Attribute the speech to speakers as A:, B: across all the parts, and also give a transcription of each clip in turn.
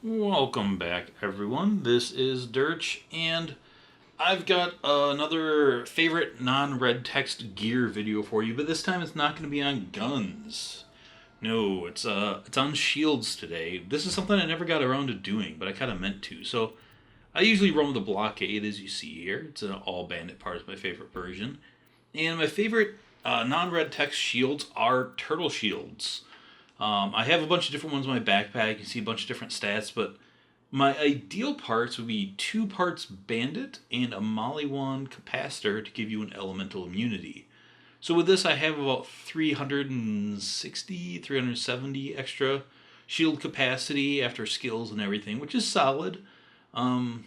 A: Welcome back, everyone. This is Dirch, and I've got another favorite non-red text gear video for you, but this time it's not going to be on guns. No, it's on shields today. This is something I never got around to doing, but I kind of meant to. So I usually run with the blockade, as you see here. It's an all bandit part. It's my favorite version, and my favorite non-red text shields are turtle shields. I have a bunch of different ones in my backpack. You can see a bunch of different stats, but my ideal parts would be 2 parts bandit and a molly wand capacitor to give you an elemental immunity. So with this, I have about 360, 370 extra shield capacity after skills and everything, which is solid. Um,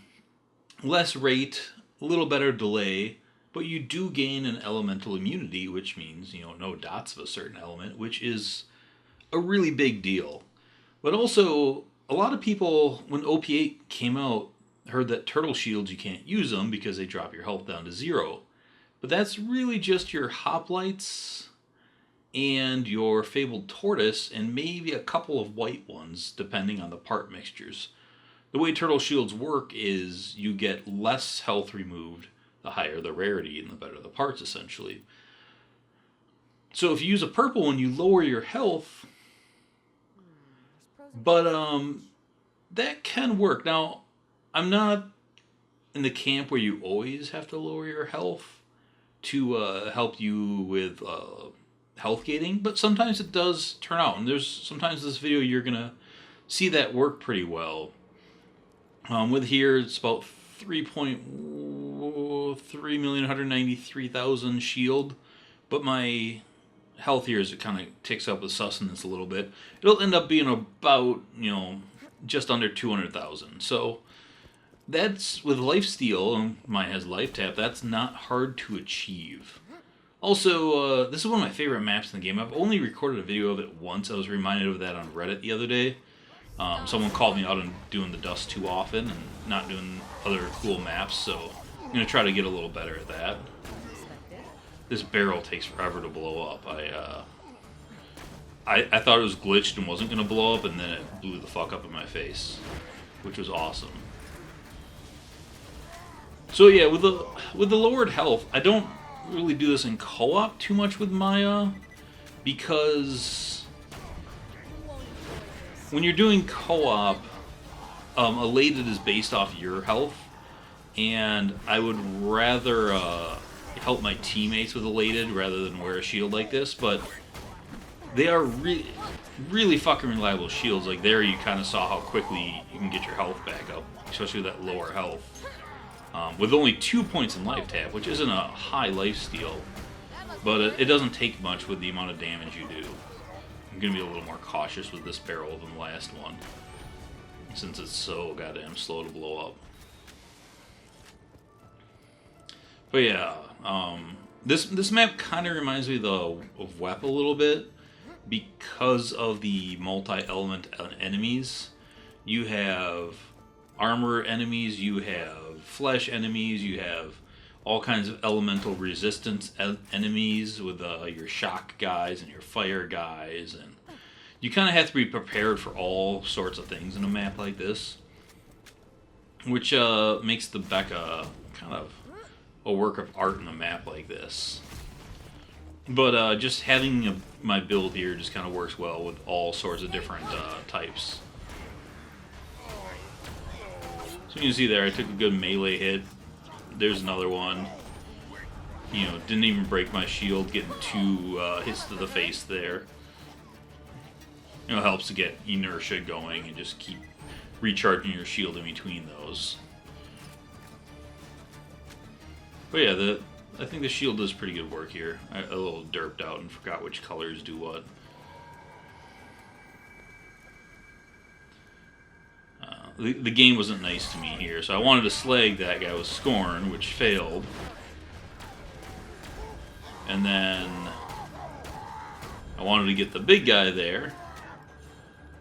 A: Less rate, a little better delay, but you do gain an elemental immunity, which means, no dots of a certain element, which is a really big deal. But also, a lot of people, when OP8 came out, heard that turtle shields, you can't use them because they drop your health down to 0. But that's really just your hoplites and your fabled tortoise and maybe a couple of white ones, depending on the part mixtures. The way turtle shields work is you get less health removed the higher the rarity and the better the parts, essentially. So if you use a purple one, you lower your health, but that can work. Now, I'm not in the camp where you always have to lower your health to help you with health gating, but sometimes it does turn out. And there's sometimes in this video you're gonna see that work pretty well. With here, it's about 3,193,000 shield, but my health here, as it kind of ticks up with sustenance a little bit, it'll end up being about, just under 200,000. So that's with lifesteal, and mine has life tap, that's not hard to achieve. Also, this is one of my favorite maps in the game. I've only recorded a video of it once. I was reminded of that on Reddit the other day. Someone called me out on doing the dust too often and not doing other cool maps, so I'm going to try to get a little better at that. This barrel takes forever to blow up. I thought it was glitched and wasn't going to blow up, and then it blew the fuck up in my face, which was awesome. So yeah, with the lowered health, I don't really do this in co-op too much with Maya, because when you're doing co-op, elated is based off your health, and I would rather help my teammates with elated rather than wear a shield like this, but they are really fucking reliable shields. Like there, you kind of saw how quickly you can get your health back up, especially with that lower health. With only 2 points in life tap, which isn't a high life steal, but it doesn't take much with the amount of damage you do. I'm going to be a little more cautious with this barrel than the last one, since it's so goddamn slow to blow up. But yeah, this map kind of reminds me of WEP a little bit because of the multi-element enemies. You have armor enemies, you have flesh enemies, you have all kinds of elemental resistance enemies with your shock guys and your fire guys, and you kind of have to be prepared for all sorts of things in a map like this, which makes the Becca kind of a work of art in a map like this. But just having my build here just kind of works well with all sorts of different types. So you can see there, I took a good melee hit. There's another one. Didn't even break my shield, getting 2 hits to the face there. It helps to get inertia going and just keep recharging your shield in between those. But yeah, I think the shield does pretty good work here. I a little derped out and forgot which colors do what. The game wasn't nice to me here, so I wanted to slag that guy with Scorn, which failed. And then I wanted to get the big guy there,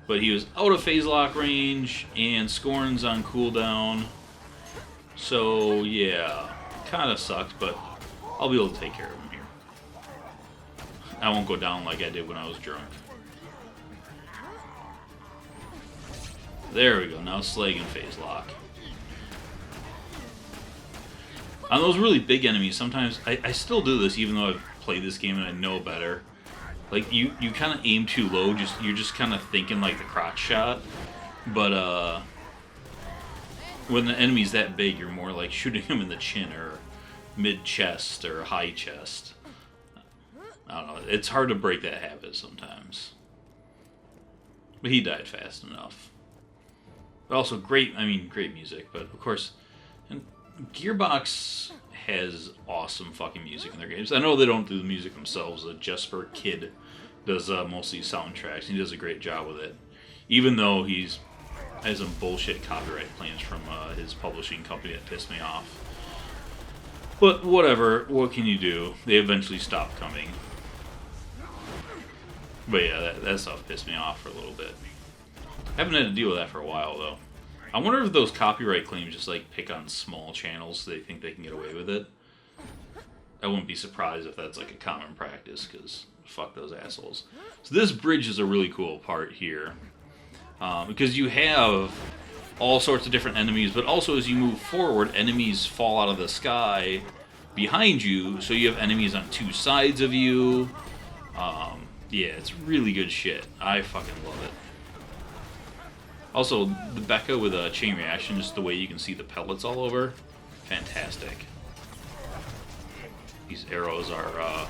A: but he was out of phase lock range, and Scorn's on cooldown. So yeah, kind of sucked, but I'll be able to take care of him here. I won't go down like I did when I was drunk. There we go. Now slag and phase lock. On those really big enemies, sometimes I still do this even though I've played this game and I know better. Like you kind of aim too low. You're just kind of thinking like the crotch shot, but when the enemy's that big, you're more like shooting him in the chin or mid chest or high chest. I don't know. It's hard to break that habit sometimes. But he died fast enough. But also great music. But of course, and Gearbox has awesome fucking music in their games. I know they don't do the music themselves. Jesper Kid does most of these soundtracks. He does a great job with it. Even though has some bullshit copyright claims from his publishing company that pissed me off. But whatever, what can you do? They eventually stopped coming. But yeah, that stuff pissed me off for a little bit. I haven't had to deal with that for a while, though. I wonder if those copyright claims just, like, pick on small channels so they think they can get away with it. I wouldn't be surprised if that's, like, a common practice, because fuck those assholes. So this bridge is a really cool part here. Because you have all sorts of different enemies, but also as you move forward, enemies fall out of the sky behind you, so you have enemies on two sides of you. Yeah, it's really good shit. I fucking love it. Also, the Becca with a chain reaction, just the way you can see the pellets all over, fantastic. These arrows are,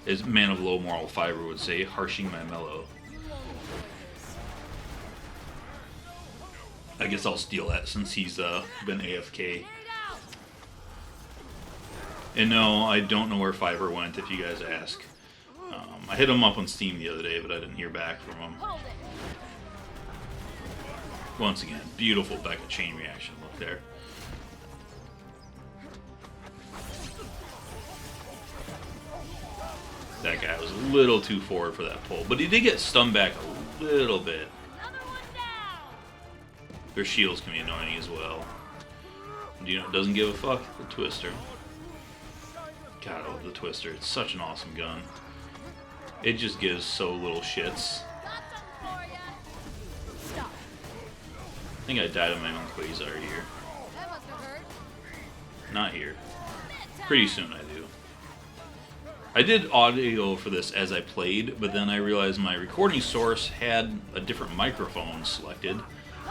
A: as man of low moral fiber would say, harshing my mellow. I guess I'll steal that since he's been AFK. And no, I don't know where Fiber went, if you guys ask. I hit him up on Steam the other day, but I didn't hear back from him. Once again, beautiful Becca chain reaction look there. That guy was a little too forward for that pull, but he did get stunned back a little bit. Their shields can be annoying as well. Do you know it doesn't give a fuck? The Twister. God, I love the Twister. It's such an awesome gun. It just gives so little shits. I think I died of my own Quasar here. Not here. Pretty soon I do. I did audio for this as I played, but then I realized my recording source had a different microphone selected,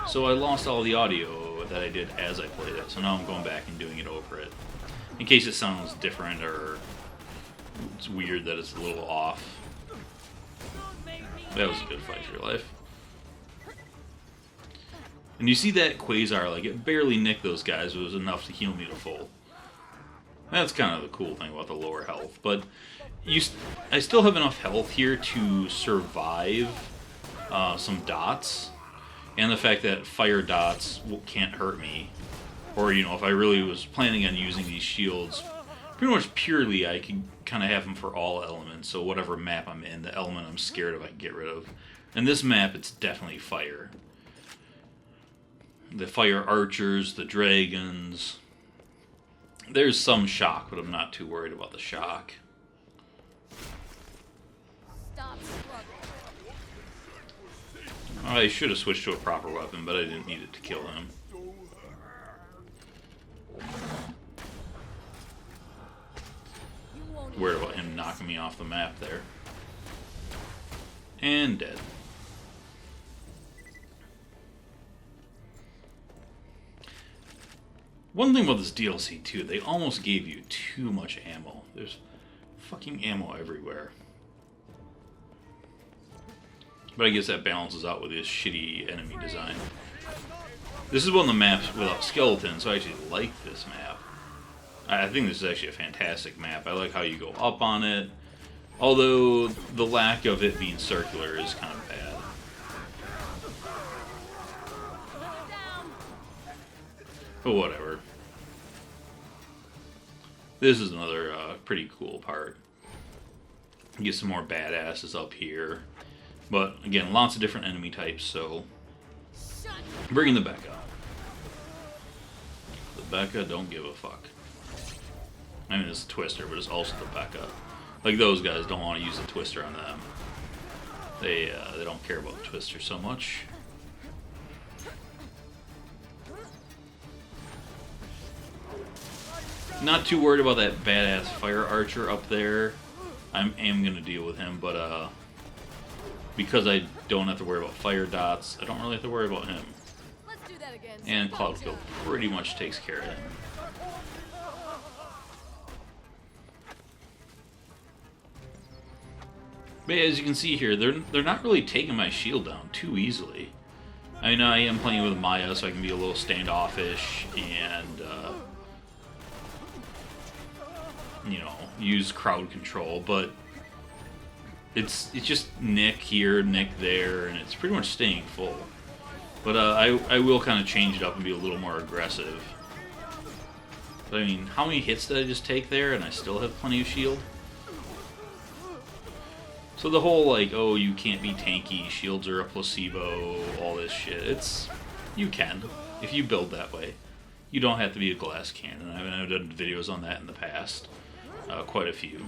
A: so I lost all the audio that I did as I played it. So now I'm going back and doing it over it, in case it sounds different or it's weird that it's a little off. That was a good fight for your life. And you see that Quasar, like, it barely nicked those guys, but it was enough to heal me to full. That's kind of the cool thing about the lower health. But I still have enough health here to survive some dots. And the fact that fire dots can't hurt me. Or, you know, if I really was planning on using these shields, pretty much purely I can kind of have them for all elements. So whatever map I'm in, the element I'm scared of I can get rid of. And this map, it's definitely fire. The fire archers, the dragons. There's some shock, but I'm not too worried about the shock. I should have switched to a proper weapon, but I didn't need it to kill him. Worried about him knocking me off the map there. And dead. One thing about this DLC too, they almost gave you too much ammo. There's fucking ammo everywhere. But I guess that balances out with this shitty enemy design. This is one of the maps without skeletons, so I actually like this map. I think this is actually a fantastic map. I like how you go up on it. Although the lack of it being circular is kind of bad. But whatever. This is another pretty cool part. Get some more badasses up here. But again, lots of different enemy types, so bringing the Becca. The Becca don't give a fuck. I mean, it's a Twister, but it's also the Becca. Like, those guys don't want to use the Twister on them. They don't care about the Twister so much. Not too worried about that badass fire archer up there. I am gonna deal with him, but because I don't have to worry about fire dots, I don't really have to worry about him.
B: Let's do that again.
A: And Cloud Kill pretty much takes care of him. But yeah, as you can see here, they're not really taking my shield down too easily. I mean, I am playing with Maya, so I can be a little standoffish and you know, use crowd control, but it's just Nick here, Nick there, and it's pretty much staying full. But I will kind of change it up and be a little more aggressive. But I mean, how many hits did I just take there, and I still have plenty of shield? So the whole, like, oh, you can't be tanky, shields are a placebo, all this shit, you can, if you build that way. You don't have to be a glass cannon. I mean, I've done videos on that in the past. Quite a few.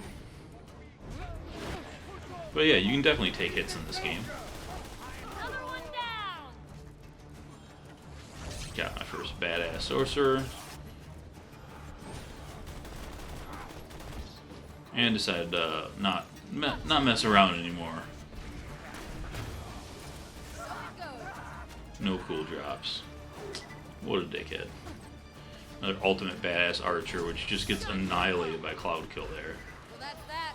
A: But yeah, you can definitely take hits in this game.
B: Another one down.
A: Got my first badass sorcerer. And decided to not mess around anymore. No cool drops. What a dickhead. Another ultimate badass archer, which just gets annihilated by Cloud Kill there.
B: Well, that's that.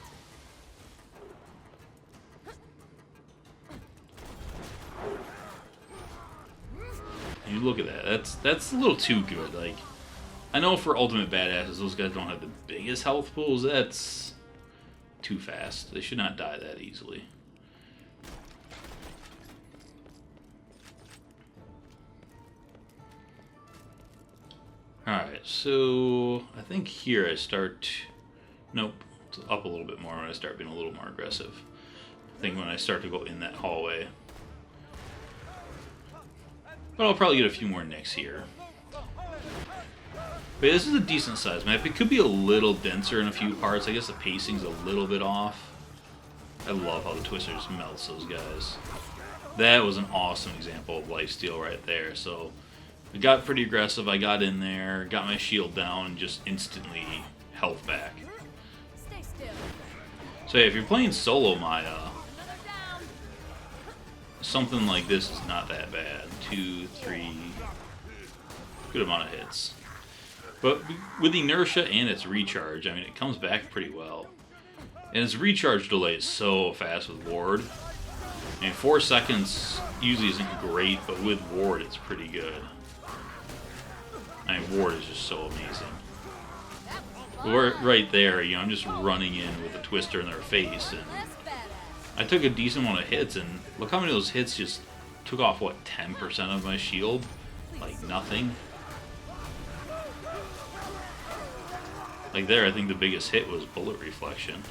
A: You look at that. That's a little too good. Like, I know for ultimate badasses, those guys don't have the biggest health pools. That's too fast. They should not die that easily. Alright, so I think here I start... Nope, it's up a little bit more when I start being a little more aggressive. I think when I start to go in that hallway. But I'll probably get a few more nicks here. But this is a decent sized map. It could be a little denser in a few parts. I guess the pacing's a little bit off. I love how the Twisters melts those guys. That was an awesome example of lifesteal right there. So I got pretty aggressive. I got in there, got my shield down, and just instantly health back.
B: Stay still.
A: So yeah, if you're playing solo Maya,
B: Another down.
A: something like this is not that bad. 2, 3, good amount of hits. But with inertia and its recharge, I mean, it comes back pretty well. And its recharge delay is so fast with Ward. I mean, 4 seconds usually isn't great, but with Ward, it's pretty good. I mean, Ward is just so amazing. We're right there, you know, I'm just running in with a Twister in their face, and
B: Less badass.
A: I took a decent amount of hits, and look how many of those hits just took off, what, 10% of my shield? Like, nothing. Like there, I think the biggest hit was bullet reflection.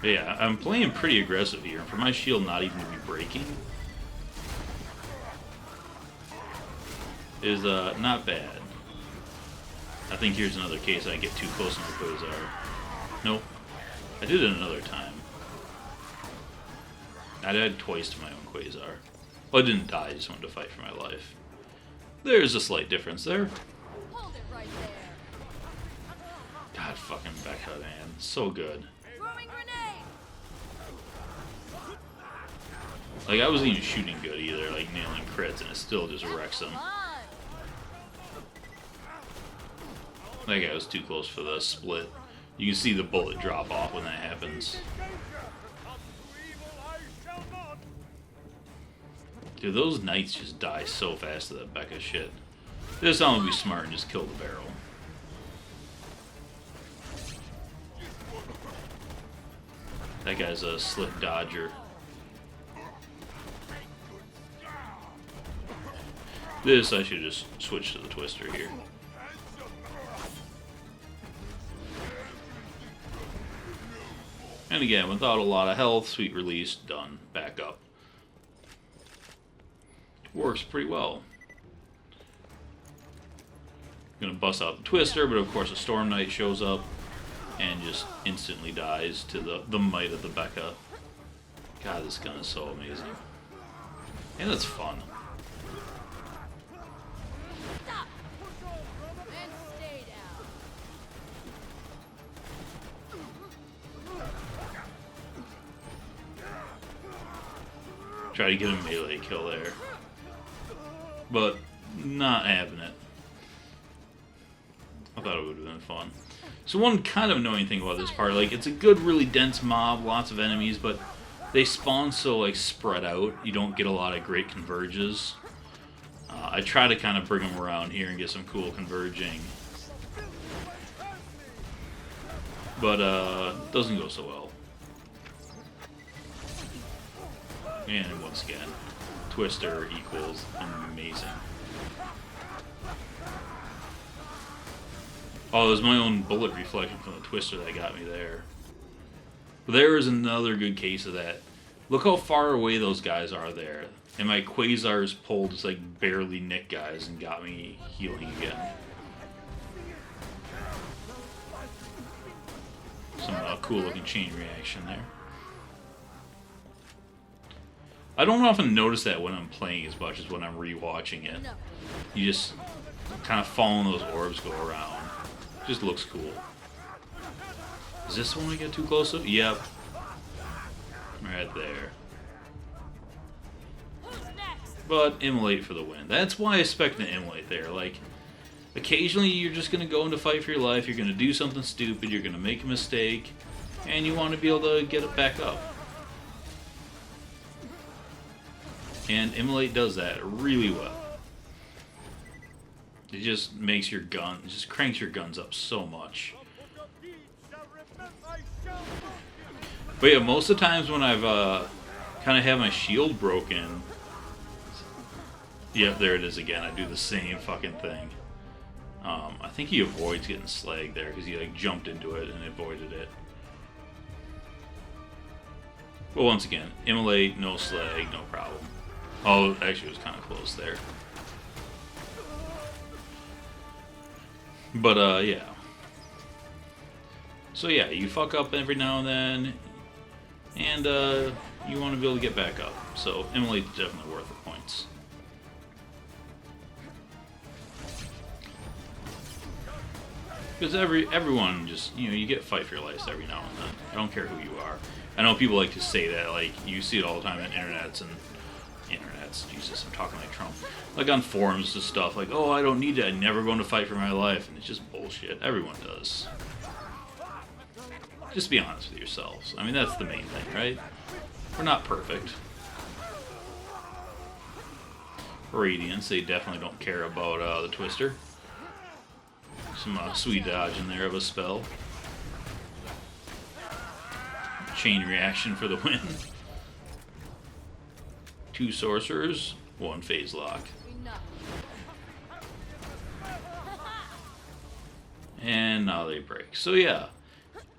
A: But yeah, I'm playing pretty aggressive here, and for my shield not even to be breaking is not bad. I think here's another case I get too close to my Quasar. Nope. I did it another time. I died twice to my own Quasar. Well, I didn't die, I just wanted to fight for my life. There's a slight difference there.
B: Hold it right there.
A: God fucking Becca, man. So good.
B: Throwing grenade.
A: Like, I wasn't even shooting good either, like nailing crits, and it still just wrecks them.
B: Come on.
A: That guy was too close for the split. You can see the bullet drop off when that happens. Dude, those knights just die so fast to that Becca shit. This time would be smart and just kill the barrel. That guy's a slick dodger. This, I should just switch to the Twister here. And again, without a lot of health, sweet release, done, back up. Works pretty well. Gonna bust out the Twister, but of course a Storm Knight shows up and just instantly dies to the might of the Becca. God, this gun is so amazing. And that's fun.
B: Stop. And stay down.
A: Try to get a melee kill there. But not having it. I thought it would have been fun. So one kind of annoying thing about this part, like, it's a good, really dense mob, lots of enemies, but they spawn so, like, spread out, you don't get a lot of great converges. I try to kind of bring them around here and get some cool converging. But, doesn't go so well. And once again, Twister equals amazing. Oh, it was my own bullet reflection from the Twister that got me there. There is another good case of that. Look how far away those guys are there. And my Quasars pulled just like barely nick guys and got me healing again. Some cool looking chain reaction there. I don't often notice that when I'm playing as much as when I'm rewatching it. You just kind of following those orbs go around. Just looks cool. Is this the one we get too close to? Yep. Right there. But immolate for the win. That's why I expect an immolate there. Like, occasionally you're just going to go into fight for your life, you're going to do something stupid, you're going to make a mistake, and you want to be able to get it back up. And immolate does that really well. It just makes your gun, it just cranks your guns up so much. But yeah, most of the times when I've kind of had my shield broken, yep, there it is again. I do the same fucking thing. I think he avoids getting slagged there because he like jumped into it and avoided it. But once again, immolate, no slag, no problem. Oh, actually, it was kind of close there. But yeah. So yeah, you fuck up every now and then, and you want to be able to get back up. So immolate's definitely worth the points. Because everyone just, you know, you get fight for your lives every now and then. I don't care who you are. I know people like to say that, like, you see it all the time on internets, Jesus, I'm talking like Trump. Like on forums and stuff, like, oh, I don't need to, I never going to fight for my life, and it's just bullshit. Everyone does. Just be honest with yourselves. I mean, that's the main thing, right? We're not perfect. Radiance, they definitely don't care about the Twister. Some sweet dodge in there of a spell. Chain reaction for the win. 2 sorcerers, 1 phase lock. And now they break. So yeah,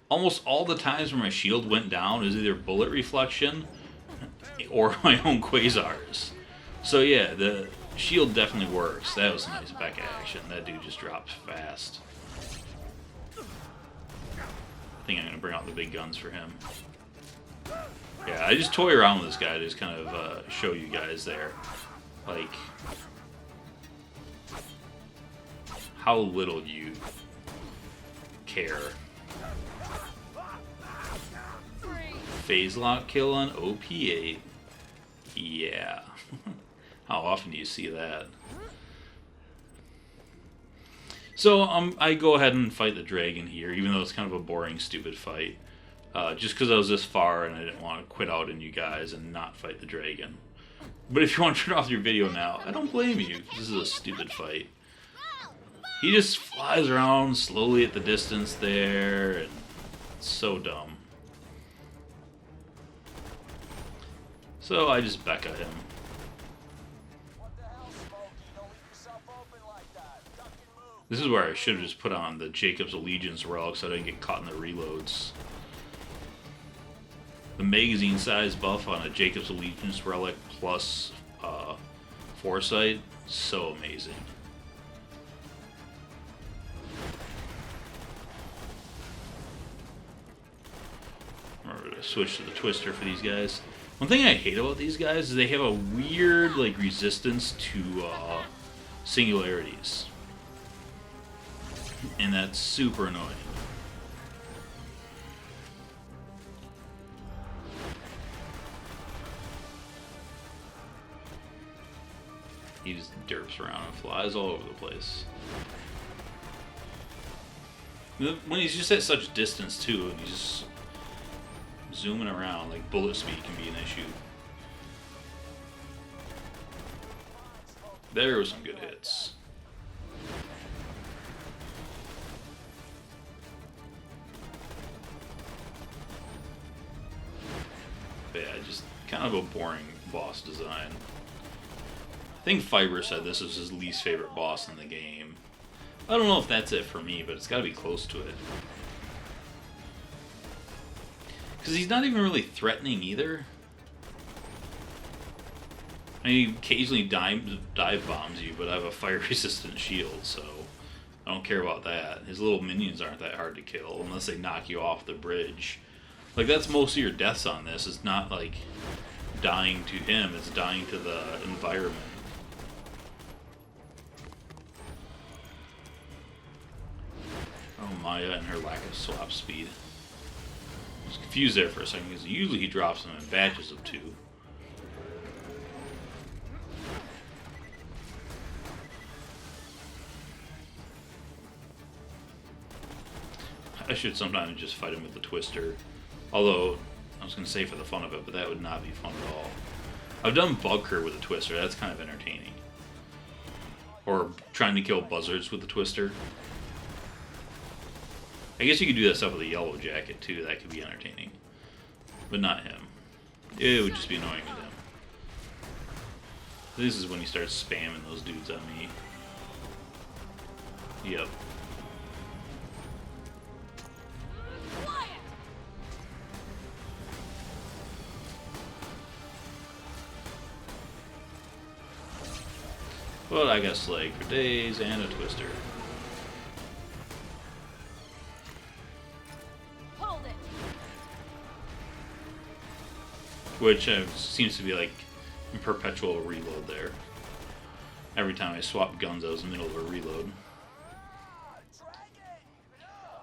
A: almost all the times where my shield went down is either bullet reflection or my own Quasars. So yeah, the shield definitely works. That was a nice back action. That dude just drops fast. I think I'm going to bring out the big guns for him. Yeah, I just toy around with this guy to just kind of show you guys there. Like, how little you care. Phase lock kill on OP8. Yeah. How often do you see that? So I go ahead and fight the dragon here, even though it's kind of a boring, stupid fight. Just because I was this far and I didn't want to quit out on you guys and not fight the dragon. But if you want to turn off your video now, I don't blame you. This is a stupid fight. He just flies around slowly at the distance there, and it's so dumb. So I just Becca him. This is where I should have just put on the Jacob's Allegiance relic so I didn't get caught in the reloads. The magazine size buff on a Jacob's Allegiance relic plus foresight, so amazing. Remember to switch to the Twister for these guys. One thing I hate about these guys is they have a weird like resistance to singularities, and that's super annoying. He just derps around and flies all over the place. When he's just at such distance too, and he's just zooming around, like bullet speed can be an issue. There were some good hits. But yeah, just kind of a boring boss design. I think Fiber said this was his least favorite boss in the game. I don't know if that's it for me, but it's got to be close to it. Because he's not even really threatening either. I mean, he occasionally dive bombs you, but I have a fire-resistant shield, so I don't care about that. His little minions aren't that hard to kill, unless they knock you off the bridge. Like, that's most of your deaths on this. It's not, like, dying to him. It's dying to the environment. Oh, Maya and her lack of swap speed. I was confused there for a second, because usually he drops them in batches of 2. I should sometimes just fight him with the Twister. Although, I was going to say for the fun of it, but that would not be fun at all. I've done Bugker with a Twister, that's kind of entertaining. Or trying to kill buzzards with the Twister. I guess you could do that stuff with a Yellow Jacket too, that could be entertaining. But not him. It would just be annoying with him. This is when he starts spamming those dudes on me. Yep. But I got Slag for days and a Twister.
B: Hold it.
A: Which seems to be like in perpetual reload there. Every time I swapped guns, I was in the middle of a reload.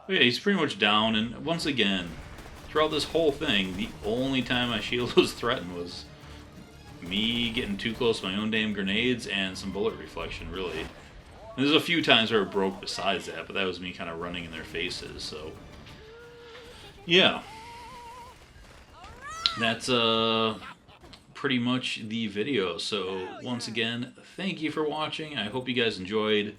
A: But yeah, he's pretty much down, and once again, throughout this whole thing, the only time my shield was threatened was me getting too close to my own damn grenades and some bullet reflection, really. And there's a few times where it broke besides that, but that was me kind of running in their faces, so... yeah. That's pretty much the video. So once again, thank you for watching. I hope you guys enjoyed.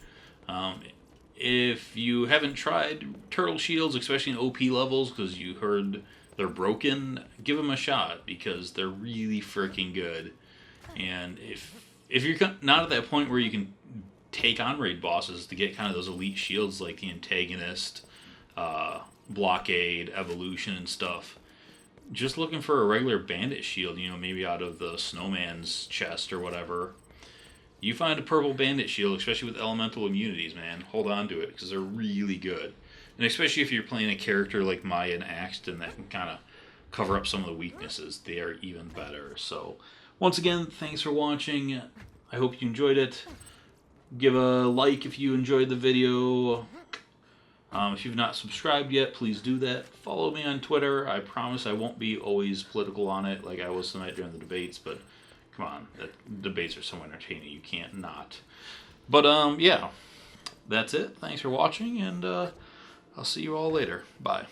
A: If you haven't tried Turtle Shields, especially in OP levels, because you heard they're broken, give them a shot, because they're really freaking good. And if you're not at that point where you can take on raid bosses to get kind of those elite shields like the Antagonist, Blockade, Evolution, and stuff, just looking for a regular bandit shield, you know, maybe out of the Snowman's chest or whatever. You find a purple bandit shield, especially with elemental immunities, man, hold on to it, because they're really good. And especially if you're playing a character like Maya and Axton that can kind of cover up some of the weaknesses, they are even better. So, once again, thanks for watching. I hope you enjoyed it. Give a like if you enjoyed the video. If you've not subscribed yet, please do that. Follow me on Twitter. I promise I won't be always political on it like I was tonight during the debates, but come on, debates are so entertaining, you can't not. But, yeah, that's it. Thanks for watching, and I'll see you all later. Bye.